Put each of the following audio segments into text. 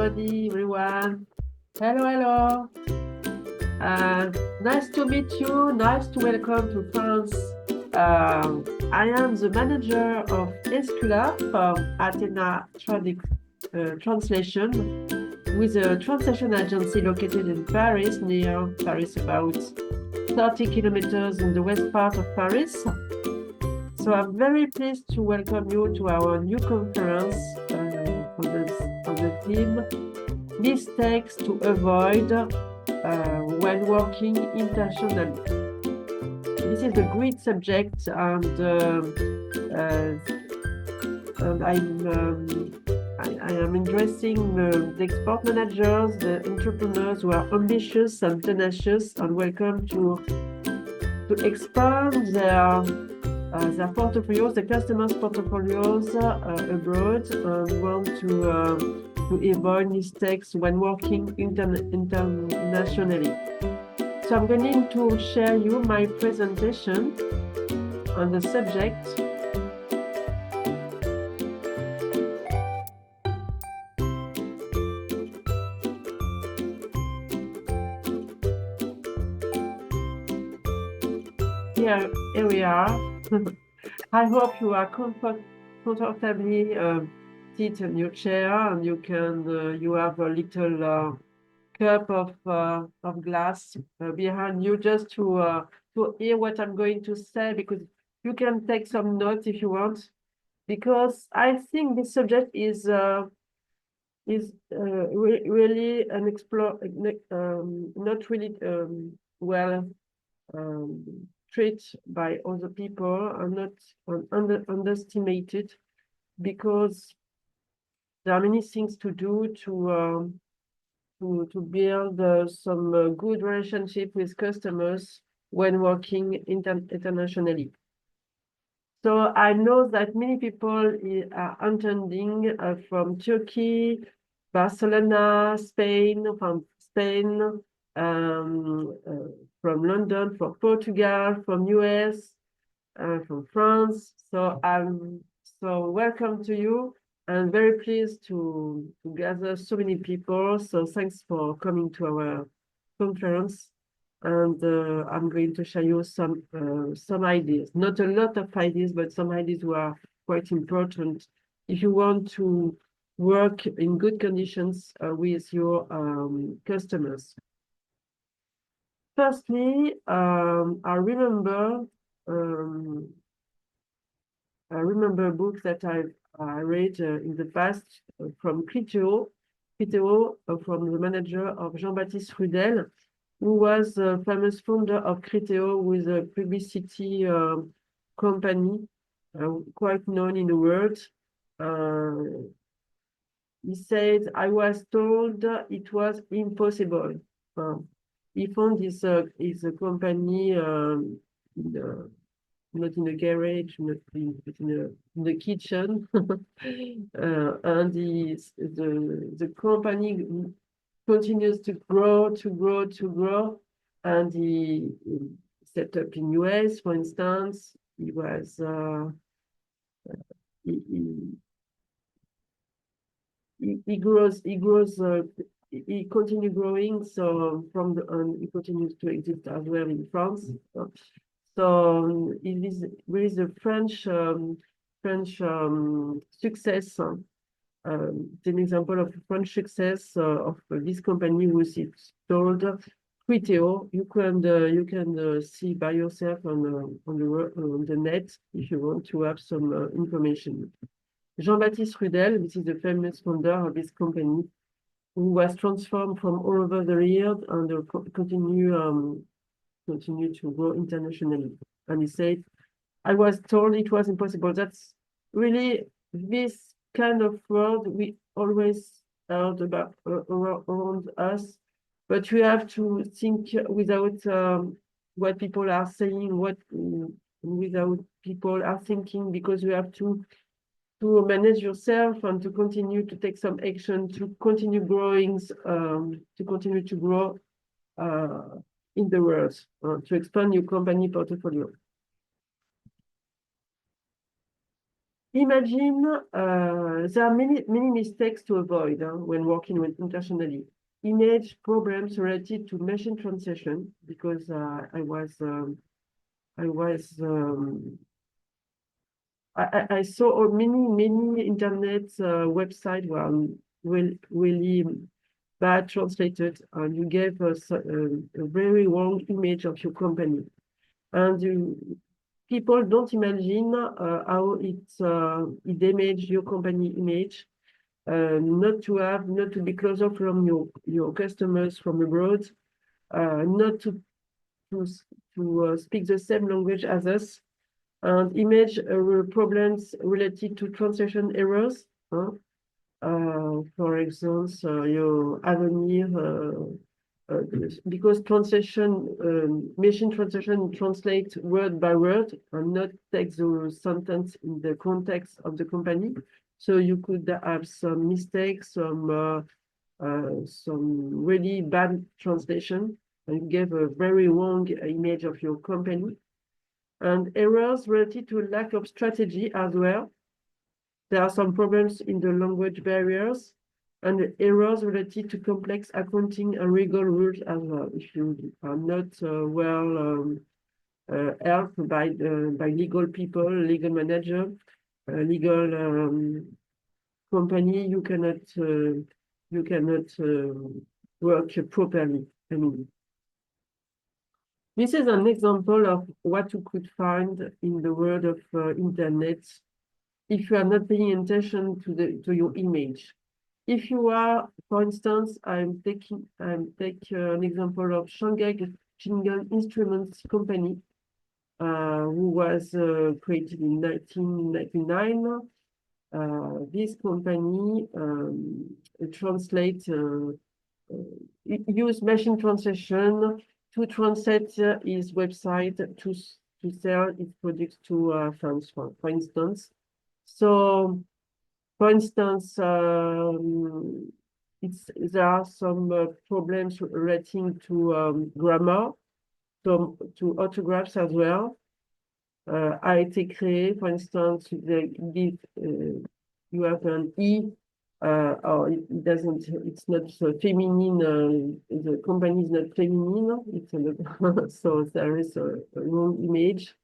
everybody, everyone. Hello, hello. Nice to meet you. Nice to welcome to France. I am the manager of Esculape Athena Translation, with a translation agency located in Paris, near Paris, about 30 kilometers in the west part of Paris. So I'm very pleased to welcome you to our new conference on the theme Mistakes to Avoid when Working Internationally. This is a great subject, and I am addressing the export managers, the entrepreneurs who are ambitious and tenacious and welcome to expand their portfolios, the customers' portfolios abroad, and want to avoid mistakes when working internationally. So I'm going to share you my presentation on the subject. Here we are. I hope you are comfortably sit in your chair, and you can you have a little cup of glass behind you, just to hear what I'm going to say, because you can take some notes if you want, because I think this subject is really an not really well treated by other people, and not underestimated, because there are many things to do to build some good relationship with customers when working internationally. So I know that many people are attending from Turkey, Barcelona, Spain, from Spain, from London, from Portugal, from US, from France. So welcome to you. I'm very pleased to gather so many people. So thanks for coming to our conference. And I'm going to show you some ideas. Not a lot of ideas, but some ideas who are quite important if you want to work in good conditions with your customers. Firstly, I remember a book that I read in the past from Criteo, from the manager of Jean-Baptiste Rudel, who was a famous founder of Criteo, with a publicity company quite known in the world. He said, "I was told it was impossible." He found his company not in a garage, not in the kitchen, and the company continues to grow, and he set up in US, for instance. He was he grows. He continues growing. So he continues to exist as well in France. So there is a French success. It's an example of French success of this company, which is called Criteo. You can see by yourself on the net if you want to have some information. Jean-Baptiste Rudel, this is the famous founder of this company, who was transformed from all over the world and continue to grow internationally. And he said, "I was told it was impossible." That's really this kind of word we always heard about around us, but we have to think without what people are saying, without people are thinking, because we have to manage yourself and to continue to take some action, to continue growing, to continue to grow in the world, to expand your company portfolio. Imagine there are many mistakes to avoid when working with internationally. Image problems related to machine translation, because I was I saw many internet websites were really bad translated, and you gave us a very wrong image of your company, and people don't imagine how it damage your company image. Not to be closer from your customers from abroad, not to speak the same language as us, and image problems related to translation errors. For example, your avenir, because machine translation translate word by word and not take the sentence in the context of the company. So you could have some mistakes, some really bad translation, and give a very wrong image of your company. And errors related to lack of strategy as well. There are some problems in the language barriers, and errors related to complex accounting and legal rules as well. If you are not helped by legal people, legal manager, legal company, you cannot work properly. I mean, this is an example of what you could find in the world of internet if you are not paying attention to your image. If you are, for instance, I'm take an example of Shanghai Jingle Instruments Company, who was created in 1999. This company use machine translation to translate his website to sell its products to France, for instance. So, for instance, there are some problems relating to grammar, to orthographs as well. A été créé, for instance, you have an E, or it's not feminine, the company is not feminine, so there is a wrong image.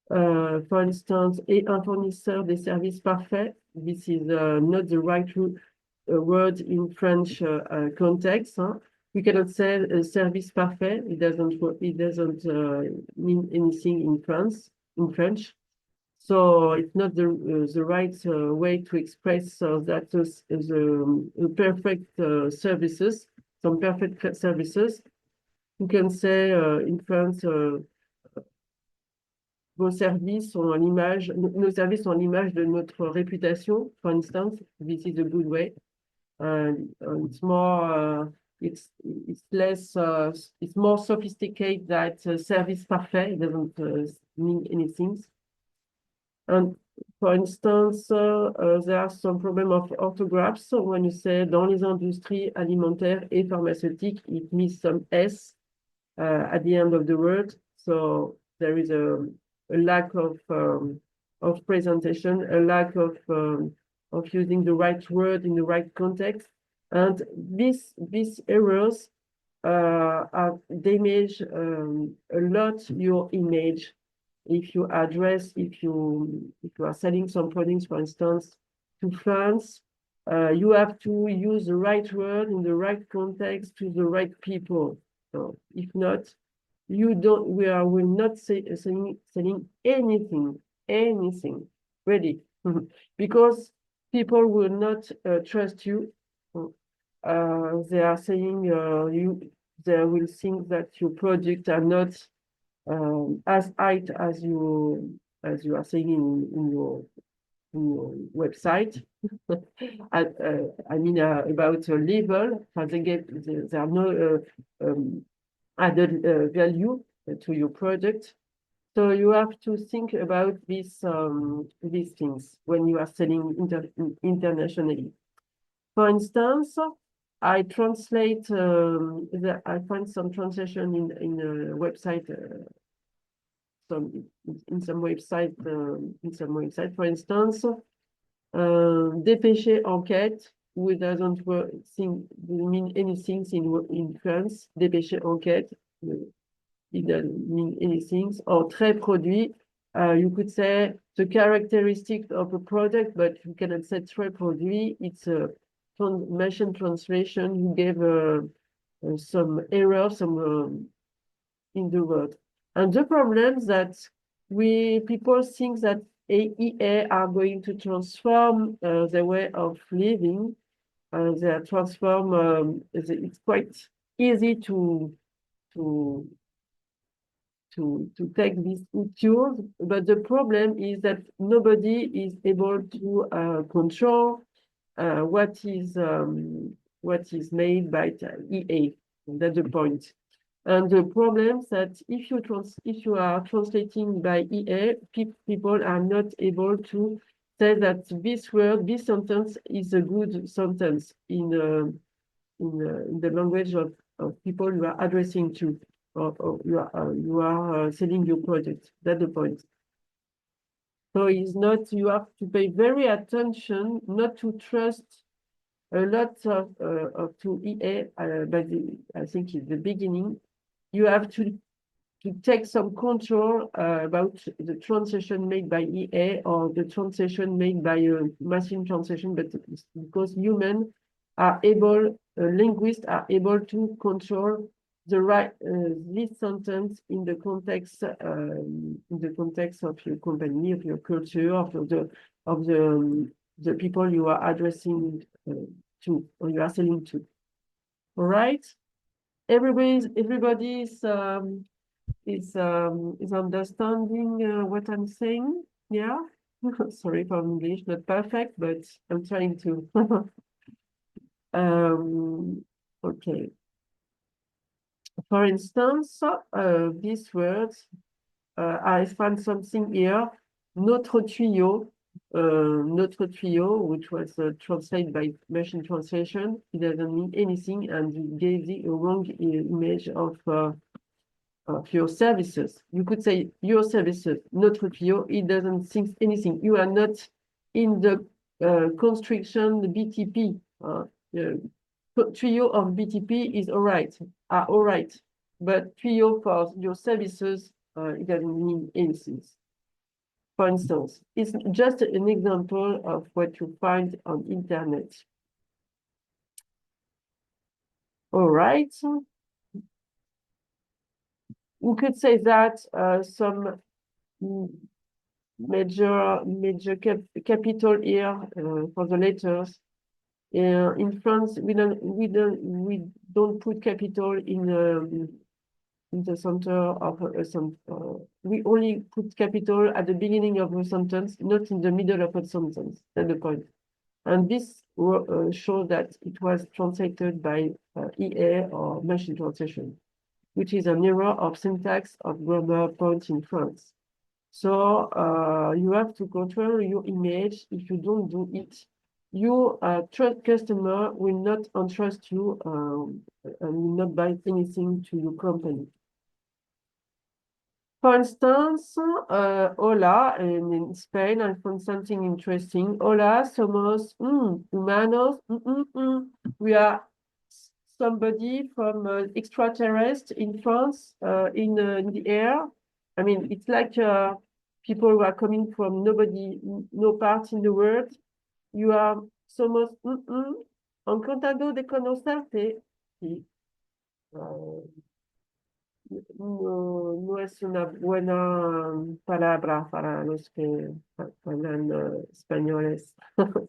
For instance, un fournisseur des services parfaits. This is not the right word in French context. We cannot say service parfait. It doesn't mean anything in French. So it's not the right way to express that the perfect services, some perfect services. You can say in France, nos services sont l'image de notre réputation, for instance. This is a good way. It's more, it's less, it's more sophisticated than service parfait. It doesn't mean anything. And for instance, there are some problem of orthographs. So when you say dans les industries alimentaires et pharmaceutiques, it means some S at the end of the word. So there is a lack of presentation, a lack of using the right word in the right context, and these errors damage a lot your image. If you are selling some products, for instance, to France, you have to use the right word in the right context to the right people. So if not, we're not selling anything really, because people will not trust you. They are saying they will think that your products are not as high as you are saying in your website. I mean about level, there are no added value to your product. So you have to think about these things when you are selling internationally. For instance, I translate. I find some translation in a website in some website, for instance, dépêcher enquête, which doesn't mean anything in France. Dépêcher enquête, it doesn't mean anything. Or trait produit, you could say the characteristics of a product, but you cannot say trait produit. It's a machine translation. You gave some error, in the word. And the problem is that people think that EA are going to transform the way of living. They are it's quite easy to take these tools, but the problem is that nobody is able to control what is made by EA. That's the point. And the problem is that if you are translating by EA, people are not able to say that this sentence is a good sentence in the language of people you are addressing to, or you are selling your product. That's the point. So it's not, you have to pay very attention not to trust a lot of to EA, but I think in the beginning, you have to take some control about the translation made by EA or the translation made by a machine translation, but because humans are able, linguists are able to control the right this sentence in the context of your company, of your culture, of the people you are addressing to, or you are selling to. All right, everybody is understanding what I'm saying. Yeah. Sorry for English, not perfect, but I'm trying to. Okay. For instance, these words, I found something here. Notre tuyau, which was translated by machine translation. It doesn't mean anything, and it gave the wrong image of your services. You could say your services, notre tuyau. It doesn't think anything. You are not in the constriction, the BTP. Trio of BTP is all right, but trio for your services, it doesn't mean anything. For instance, it's just an example of what you find on internet. All right. We could say that some major capital here for the letters. In France, we don't put capital in the center of a sentence. We only put capital at the beginning of a sentence, not in the middle of a sentence. That's the point. And this shows that it was translated by EA or machine translation, which is an error of syntax of grammar point in France. So you have to control your image. If you don't do it, your customer will not entrust you and will not buy anything to your company. For instance, hola, and in Spain, I found something interesting. Hola, somos humanos. We are somebody from extraterrestrial in France, in the air. I mean, it's like people who are coming from no part in the world. You are somos encantado de conocerte. Sí. No es una buena palabra para los que hablan españoles,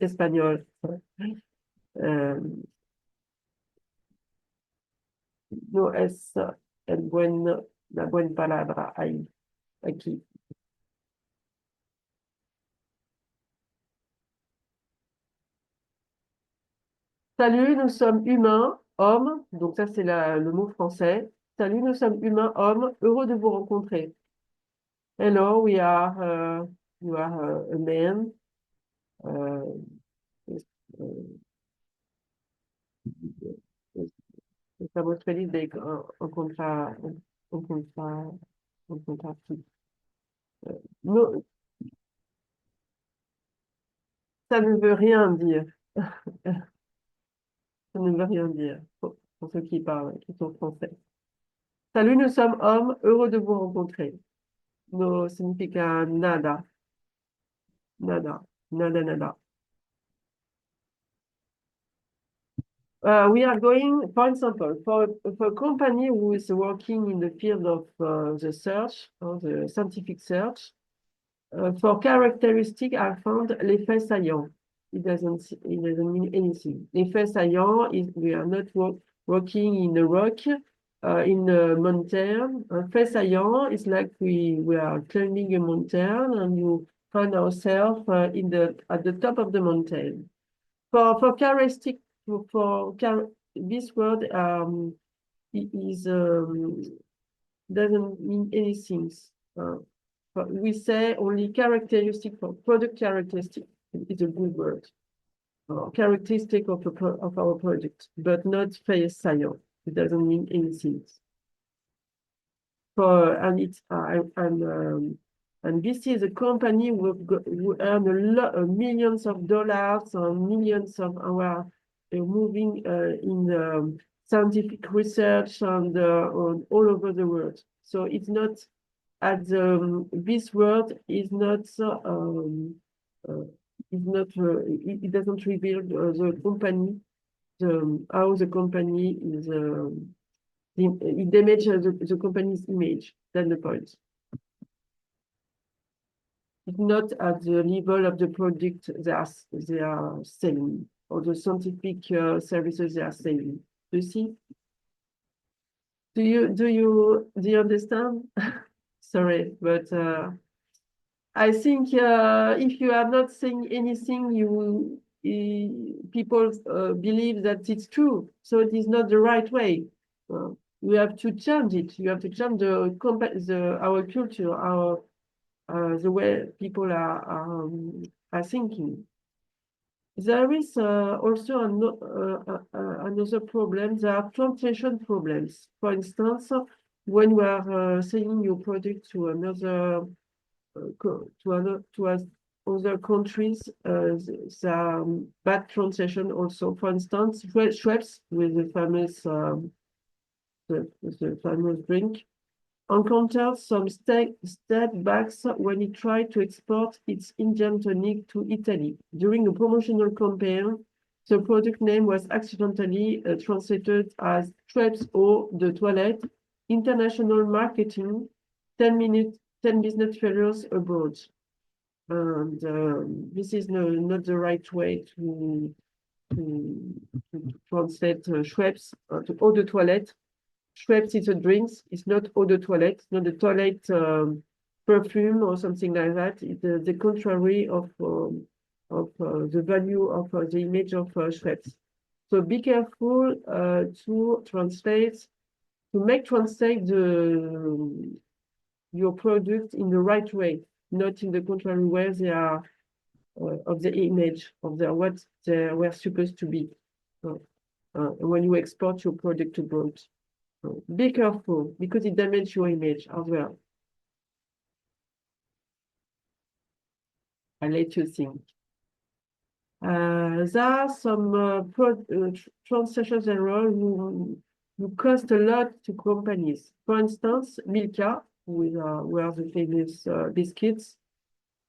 español. No es la buena palabra ahí, aquí. Salut, nous sommes humains, hommes. Donc ça, c'est le mot français. Salut, nous sommes humains, hommes. Heureux de vous rencontrer. Hello, you are a man. Estamos felices de encontrarte. Non, ça ne veut rien dire. Ça ne veut rien dire pour ceux qui parlent, qui sont français. Salut, nous sommes hommes, heureux de vous rencontrer. No significa nada, nada, nada, nada. We are going, for example, for a company who is working in the field of the search, or the scientific search, for characteristic, I found l'effet saillant. It doesn't mean anything. L'effet saillant is we are not working in a rock, in a mountain. Effet saillant is like we are climbing a mountain and you find ourselves at the top of the mountain. For characteristic, this word is doesn't mean anything. But we say only characteristic for product characteristic is a good word. Characteristic of our product, but not face science. It doesn't mean anything. And this is a company who earn millions of dollars and millions of hours moving in scientific research and all over the world. So it's not this word is not it doesn't reveal the company how the company is it damages the company's image. That's the point. It's not at the level of the product they are selling or the scientific services they are selling. Do you see? Do you understand? Sorry, but I think if you are not saying anything, people believe that it's true. So it is not the right way. We have to change it. You have to change our culture, the way people are thinking. There is also another problem. There are translation problems. For instance, when we are selling your product to other countries, there are bad translation also. For instance, Schweppes with the famous drink encountered some setbacks when it tried to export its Indian tonic to Italy. During a promotional campaign, the product name was accidentally translated as Schweppes Eau de Toilette. International marketing, 10 business failures abroad. And this is not the right way to translate Schweppes to Eau de Toilette. Schweppes is a drink. It's not eau de toilette. It's not a toilet perfume or something like that. It's the contrary of the value of the image of Schweppes. So be careful to translate your product in the right way, not in the contrary way they are of the image of what they were supposed to be when you export your product abroad. Be careful because it damages your image as well. I'll let you think. There are some translation errors who cost a lot to companies. For instance, Milka, were the famous biscuits.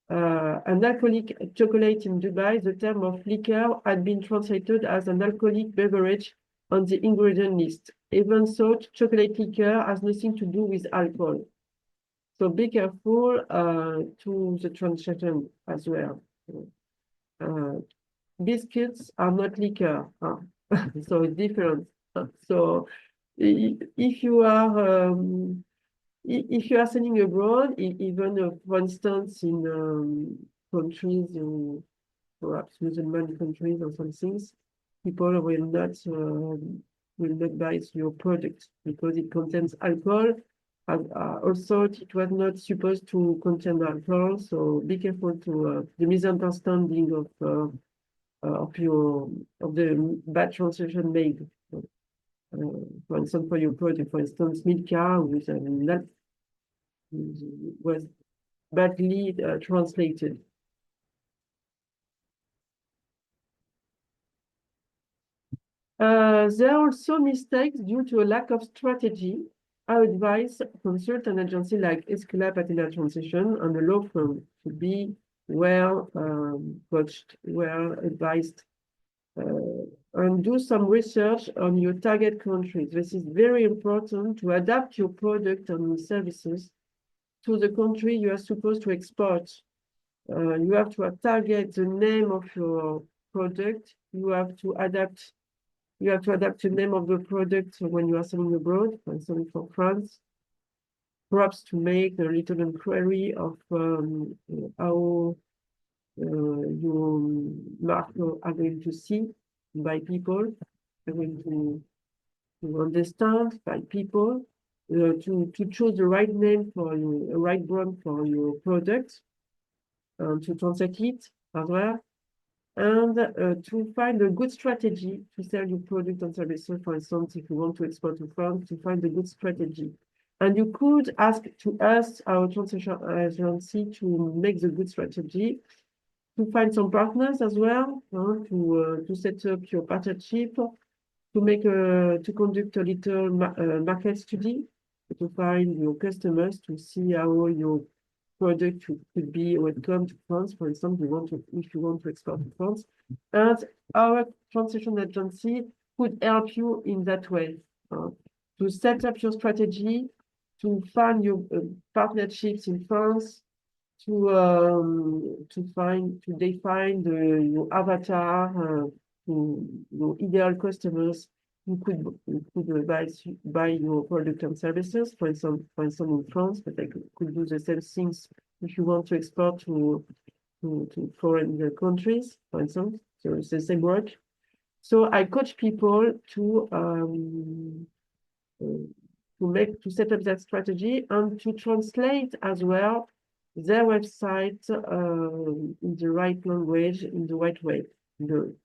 An alcoholic chocolate in Dubai, the term of liquor had been translated as an alcoholic beverage on the ingredient list. Even so, chocolate liquor has nothing to do with alcohol. So be careful to the translation as well. Biscuits are not liquor, so it's different. So if you are selling abroad, even for instance in countries, perhaps Muslim countries or some things, people will not buy your product because it contains alcohol. Also, it was not supposed to contain alcohol, so be careful to the misunderstanding of the bad translation made. For instance, for your product, for instance, Milka was badly translated. There are also mistakes due to a lack of strategy. Our advice from certain agencies like Esculape Athena Traductions and the law firm to be well coached, well advised, and do some research on your target countries. This is very important to adapt your product and services to the country you are supposed to export. You have to target the name of your product. You have to adapt the name of the product when you are selling abroad, for instance, for France. Perhaps to make a little inquiry of how your mark are going to see by people, are going to understand by people, to choose the right name for you, a right brand for your product, and to translate it as well, and to find a good strategy to sell your product and services. For instance, if you want to export to France, to find a good strategy. And you could ask to us, our translation agency, to make the good strategy, to find some partners as well, to set up your partnership, to conduct a little market study, to find your customers, to see how your product could be welcome to France, for instance, if you want to export to France. And our translation agency could help you in that way, to set up your strategy, to find your partnerships in France, to define your avatar, your ideal customers who could buy your product and services, for instance in France, but they could do the same things if you want to export to foreign countries, for instance. So it's the same work. So I coach people to set up that strategy and to translate as well their website in the right language, in the right way, to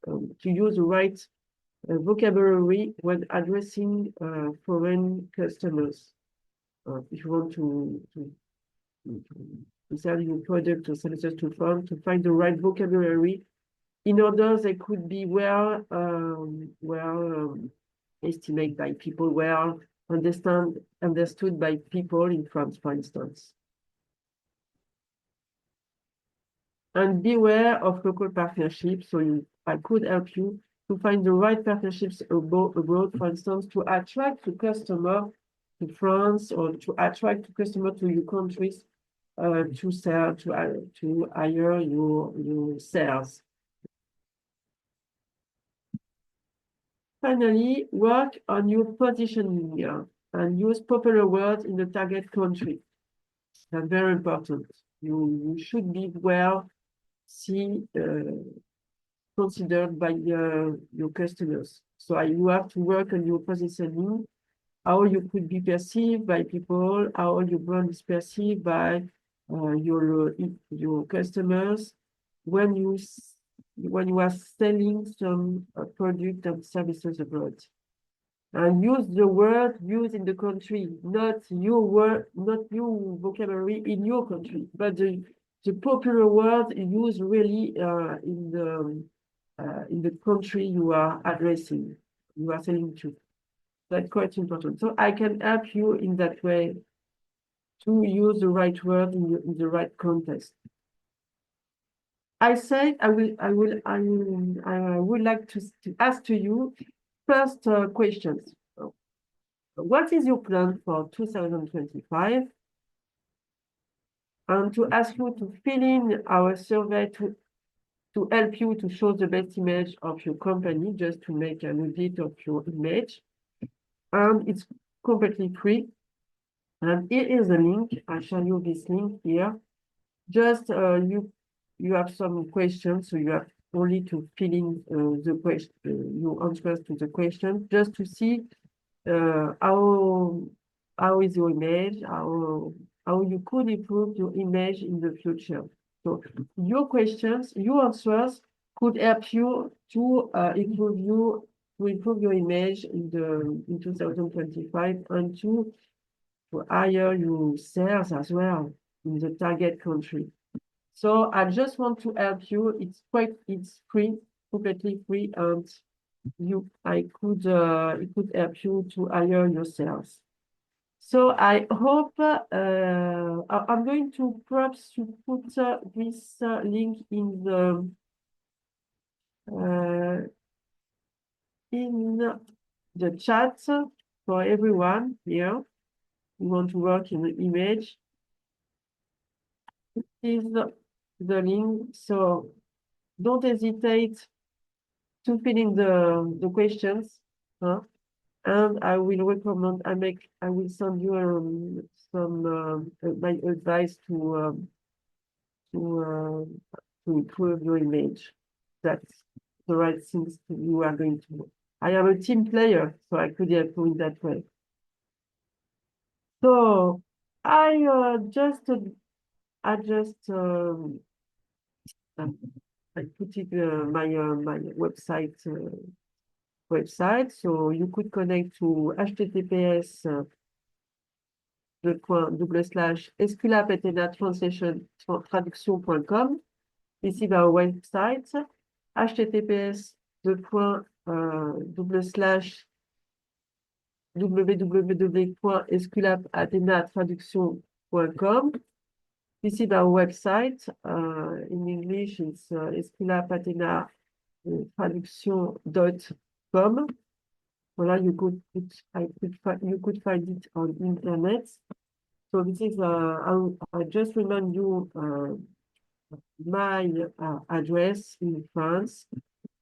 use the right vocabulary when addressing foreign customers. If you want to sell your product or services to France, to find the right vocabulary in order they could be well estimated by people, well understood by people in France, for instance. And beware of local partnerships. So I could help you to find the right partnerships abroad, for instance, to attract the customer to France or to attract the customer to your countries, to sell, to hire your sales. Finally, work on your positioning and use popular words in the target country. That's very important. You should be well considered by your customers. So you have to work on your positioning, how you could be perceived by people, how your brand is perceived by your customers when you are selling some product and services abroad. And use the word used in the country, not your vocabulary in your country, but the popular word used really in the country you are addressing, you are selling to. That's quite important. So I can help you in that way to use the right word in the right context. I said I would like to ask to you first questions. What is your plan for 2025? And to ask you to fill in our survey to help you to show the best image of your company, just to make an audit of your image. And it's completely free. And here is the link. I show you this link here. Just you have some questions, so you have only to fill in the question, your answers to the question, just to see how is your image, how you could improve your image in the future. So your questions, your answers could help you to improve your image in 2025 and to hire your sales as well. in the target country. So I just want to help you. It's free, completely free, and it could help you to hire yourselves. So I hope I'm going to perhaps to put this link in the chat for everyone here who want to work in the image. This is the link. So don't hesitate to fill in the questions, huh? And I will recommend. I will send you some my advice to improve your image. That's the right things you are going to do. I am a team player, so I could help you in that way. So I just I put it my website so you could connect to https Esculape Athena Traductions.com. Ici, our website, https www.esculapeathena-traductions.com. This is our website. In English, it's Esculape Athena Traductions.com. Voilà, you could find it on internet. So this is I just remind you my address in France.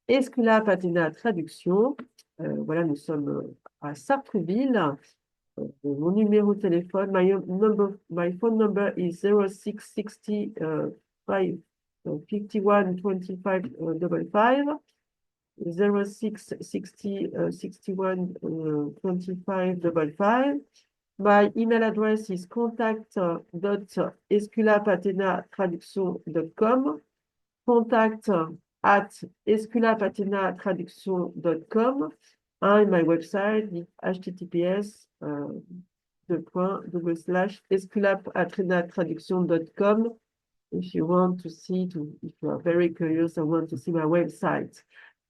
Esculape Athena Traductions. Voilà, nous sommes à Sartreville. Mon numéro de téléphone, my phone number is 0660 51 25 55. 0660 61 25 55. My email address is contact.esculapeathena-traductions.com. contact@esculapeathena-traductions.com. And my website is https://esculapeathena-traductions.com. If you want to see, if you are very curious and want to see my website.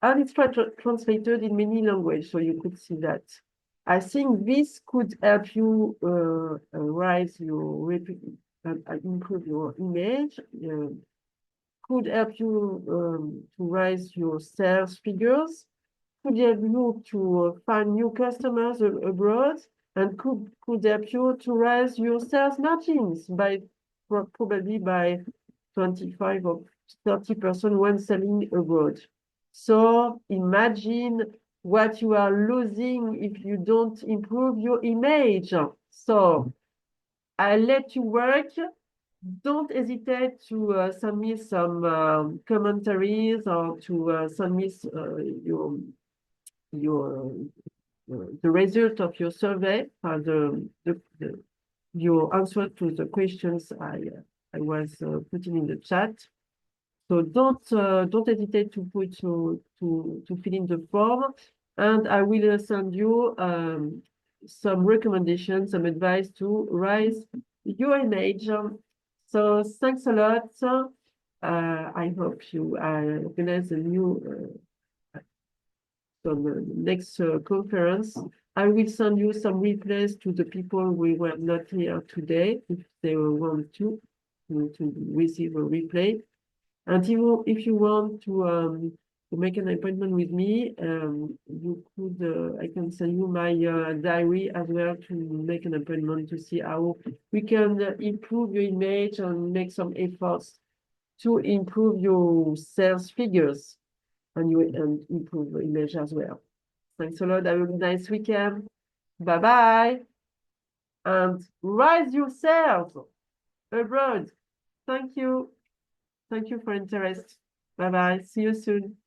And it's translated in many languages, so you could see that. I think this could help you improve your image, could help you to raise your sales figures, could help you to find new customers abroad, and could help you to raise your sales margins by probably by 25 or 30% when selling abroad. So imagine what you are losing if you don't improve your image. So I'll let you work. Don't hesitate to send me some commentaries or to send me the result of your survey, your answer to the questions I was putting in the chat. So don't hesitate to fill in the form, and I will send you some recommendations, some advice to raise your image. So thanks a lot. I hope you organize a new next conference. I will send you some replays to the people who were not here today if they want to receive a replay. And if you want to make an appointment with me, you could I can send you my diary as well to make an appointment to see how we can improve your image and make some efforts to improve your sales figures and improve your image as well. Thanks a lot. Have a nice weekend. Bye-bye. And rise your sales abroad. Thank you. Thank you for interest. Bye-bye. See you soon.